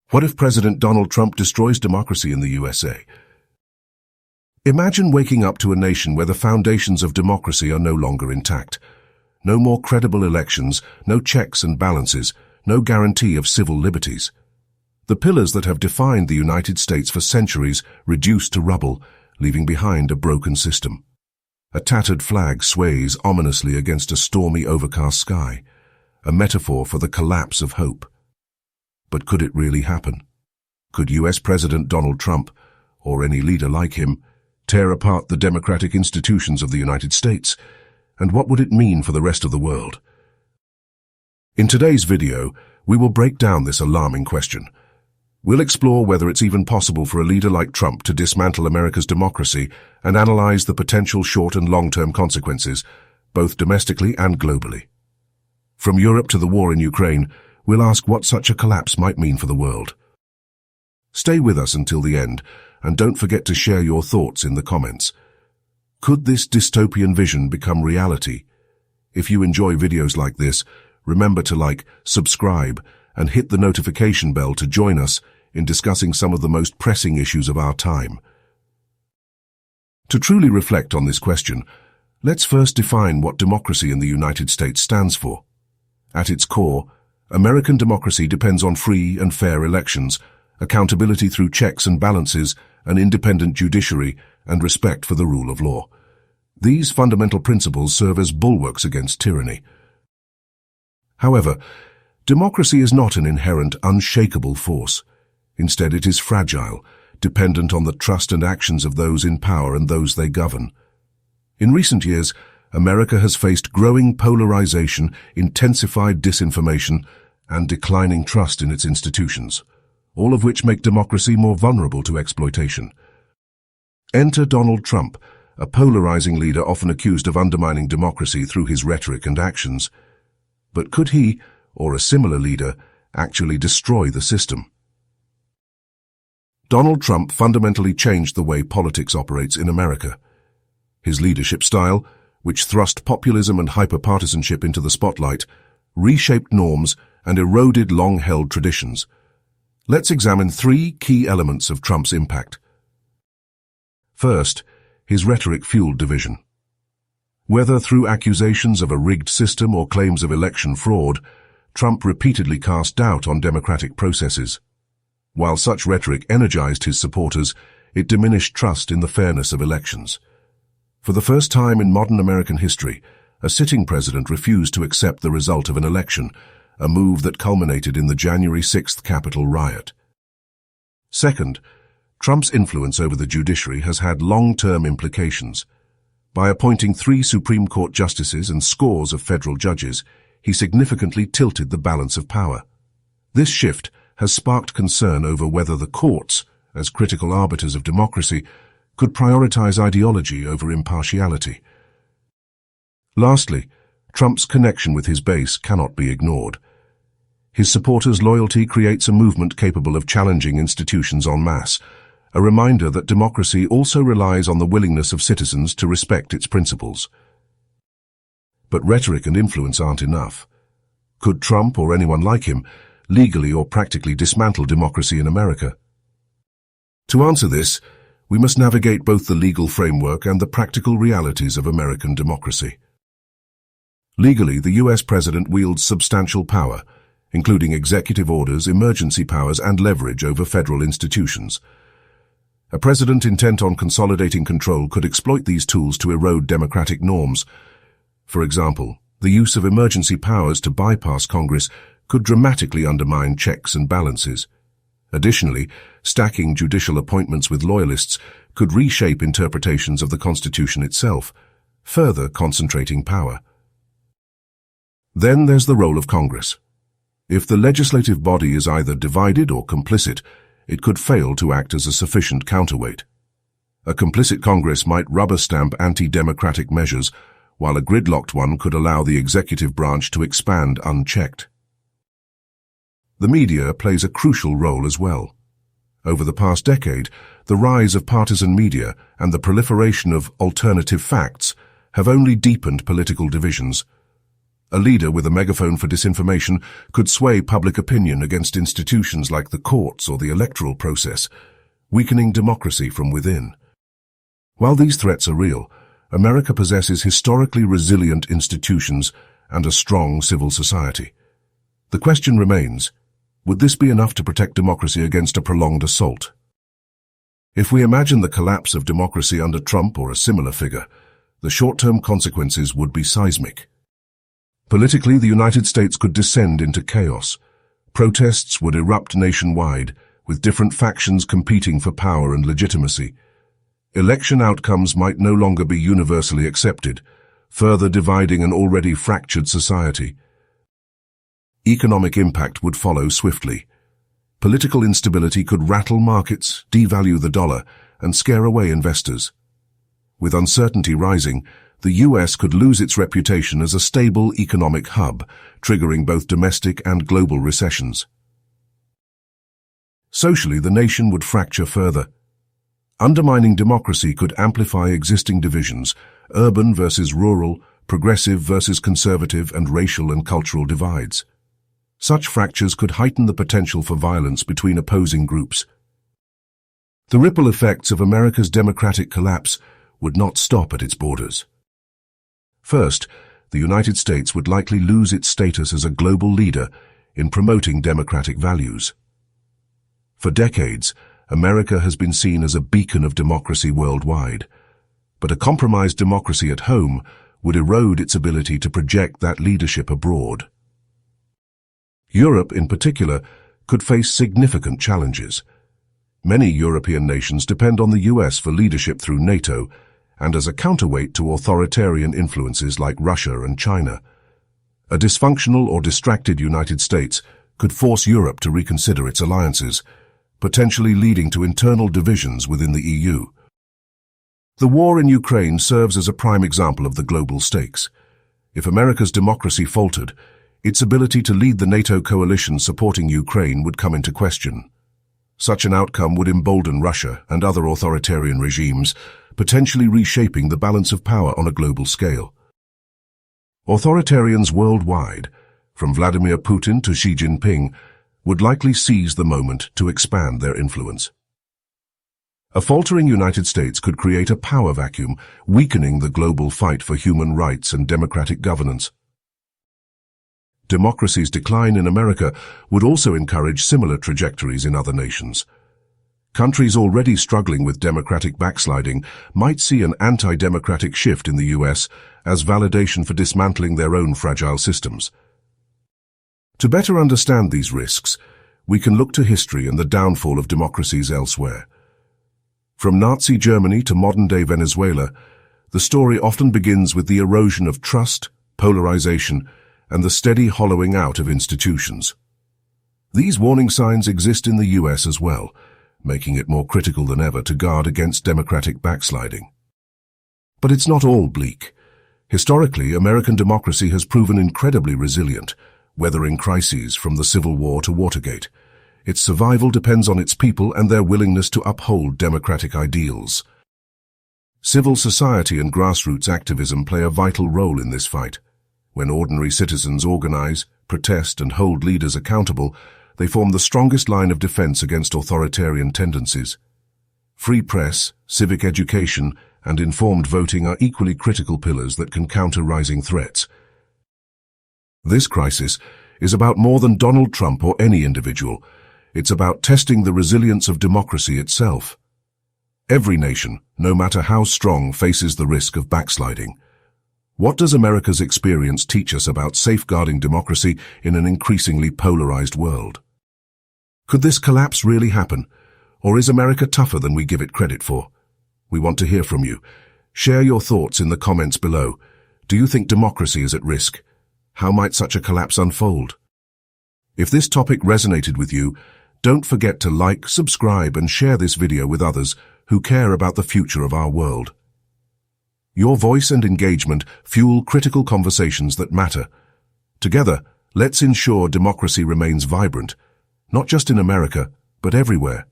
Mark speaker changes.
Speaker 1: What if President Donald Trump destroys democracy in the USA? Imagine waking up to a nation where the foundations of democracy are no longer intact. No more credible elections, no checks and balances, no guarantee of civil liberties. The pillars that have defined the United States for centuries reduced to rubble, leaving behind a broken system. A tattered flag sways ominously against a stormy, overcast sky, a metaphor for the collapse of hope. But could it really happen? Could US President Donald Trump, or any leader like him, tear apart the democratic institutions of the United States? And what would it mean for the rest of the world? In today's video, we will break down this alarming question. We'll explore whether it's even possible for a leader like Trump to dismantle America's democracy and analyze the potential short and long-term consequences, both domestically and globally. From Europe to the war in Ukraine, we'll ask what such a collapse might mean for the world. Stay with us until the end, and don't forget to share your thoughts in the comments. Could this dystopian vision become reality? If you enjoy videos like this, remember to like, subscribe, and hit the notification bell to join us in discussing some of the most pressing issues of our time. To truly reflect on this question, let's first define what democracy in the United States stands for. At its core, American democracy depends on free and fair elections, accountability through checks and balances, an independent judiciary, and respect for the rule of law. These fundamental principles serve as bulwarks against tyranny. However, democracy is not an inherent, unshakable force. Instead, it is fragile, dependent on the trust and actions of those in power and those they govern. In recent years, America has faced growing polarization, intensified disinformation, and declining trust in its institutions, all of which make democracy more vulnerable to exploitation. Enter Donald Trump, a polarizing leader often accused of undermining democracy through his rhetoric and actions. But could he, or a similar leader, actually destroy the system? Donald Trump fundamentally changed the way politics operates in America. His leadership style, which thrust populism and hyperpartisanship into the spotlight, reshaped norms and eroded long-held traditions. Let's examine three key elements of Trump's impact. First, his rhetoric fueled division. Whether through accusations of a rigged system or claims of election fraud, Trump repeatedly cast doubt on democratic processes. While such rhetoric energized his supporters, it diminished trust in the fairness of elections. For the first time in modern American history, a sitting president refused to accept the result of an election, a move that culminated in the January 6th Capitol riot. Second, Trump's influence over the judiciary has had long-term implications. By appointing 3 Supreme Court justices and scores of federal judges, he significantly tilted the balance of power. This shift has sparked concern over whether the courts, as critical arbiters of democracy, could prioritize ideology over impartiality. Lastly, Trump's connection with his base cannot be ignored. His supporters' loyalty creates a movement capable of challenging institutions en masse, a reminder that democracy also relies on the willingness of citizens to respect its principles. But rhetoric and influence aren't enough. Could Trump, or anyone like him, legally or practically dismantle democracy in America? To answer this, we must navigate both the legal framework and the practical realities of American democracy. Legally, the US president wields substantial power, including executive orders, emergency powers, and leverage over federal institutions. A president intent on consolidating control could exploit these tools to erode democratic norms. For example, the use of emergency powers to bypass Congress could dramatically undermine checks and balances. Additionally, stacking judicial appointments with loyalists could reshape interpretations of the Constitution itself, further concentrating power. Then there's the role of Congress. If the legislative body is either divided or complicit, it could fail to act as a sufficient counterweight. A complicit Congress might rubber-stamp anti-democratic measures, while a gridlocked one could allow the executive branch to expand unchecked. The media plays a crucial role as well. Over the past decade, the rise of partisan media and the proliferation of alternative facts have only deepened political divisions. A leader with a megaphone for disinformation could sway public opinion against institutions like the courts or the electoral process, weakening democracy from within. While these threats are real, America possesses historically resilient institutions and a strong civil society. The question remains, would this be enough to protect democracy against a prolonged assault? If we imagine the collapse of democracy under Trump or a similar figure, the short-term consequences would be seismic. Politically, the United States could descend into chaos. Protests would erupt nationwide, with different factions competing for power and legitimacy. Election outcomes might no longer be universally accepted, further dividing an already fractured society. Economic impact would follow swiftly. Political instability could rattle markets, devalue the dollar, and scare away investors. With uncertainty rising, the US could lose its reputation as a stable economic hub, triggering both domestic and global recessions. Socially, the nation would fracture further. Undermining democracy could amplify existing divisions, urban versus rural, progressive versus conservative, and racial and cultural divides. Such fractures could heighten the potential for violence between opposing groups. The ripple effects of America's democratic collapse would not stop at its borders. First, the United States would likely lose its status as a global leader in promoting democratic values. For decades, America has been seen as a beacon of democracy worldwide, but a compromised democracy at home would erode its ability to project that leadership abroad. Europe, in particular, could face significant challenges. Many European nations depend on the US for leadership through NATO and as a counterweight to authoritarian influences like Russia and China. A dysfunctional or distracted United States could force Europe to reconsider its alliances, potentially leading to internal divisions within the EU. The war in Ukraine serves as a prime example of the global stakes. If America's democracy faltered, its ability to lead the NATO coalition supporting Ukraine would come into question. Such an outcome would embolden Russia and other authoritarian regimes, potentially reshaping the balance of power on a global scale. Authoritarians worldwide, from Vladimir Putin to Xi Jinping, would likely seize the moment to expand their influence. A faltering United States could create a power vacuum, weakening the global fight for human rights and democratic governance. Democracy's decline in America would also encourage similar trajectories in other nations. Countries already struggling with democratic backsliding might see an anti-democratic shift in the US as validation for dismantling their own fragile systems. To better understand these risks, we can look to history and the downfall of democracies elsewhere. From Nazi Germany to modern-day Venezuela, the story often begins with the erosion of trust, polarization, and the steady hollowing out of institutions. These warning signs exist in the US as well, making it more critical than ever to guard against democratic backsliding. But it's not all bleak. Historically, American democracy has proven incredibly resilient, weathering crises from the Civil War to Watergate. Its survival depends on its people and their willingness to uphold democratic ideals. Civil society and grassroots activism play a vital role in this fight. When ordinary citizens organize, protest, and hold leaders accountable, they form the strongest line of defense against authoritarian tendencies. Free press, civic education, and informed voting are equally critical pillars that can counter rising threats. This crisis is about more than Donald Trump or any individual. It's about testing the resilience of democracy itself. Every nation, no matter how strong, faces the risk of backsliding. What does America's experience teach us about safeguarding democracy in an increasingly polarized world? Could this collapse really happen, or is America tougher than we give it credit for? We want to hear from you. Share your thoughts in the comments below. Do you think democracy is at risk? How might such a collapse unfold? If this topic resonated with you, don't forget to like, subscribe, and share this video with others who care about the future of our world. Your voice and engagement fuel critical conversations that matter. Together, let's ensure democracy remains vibrant, not just in America, but everywhere.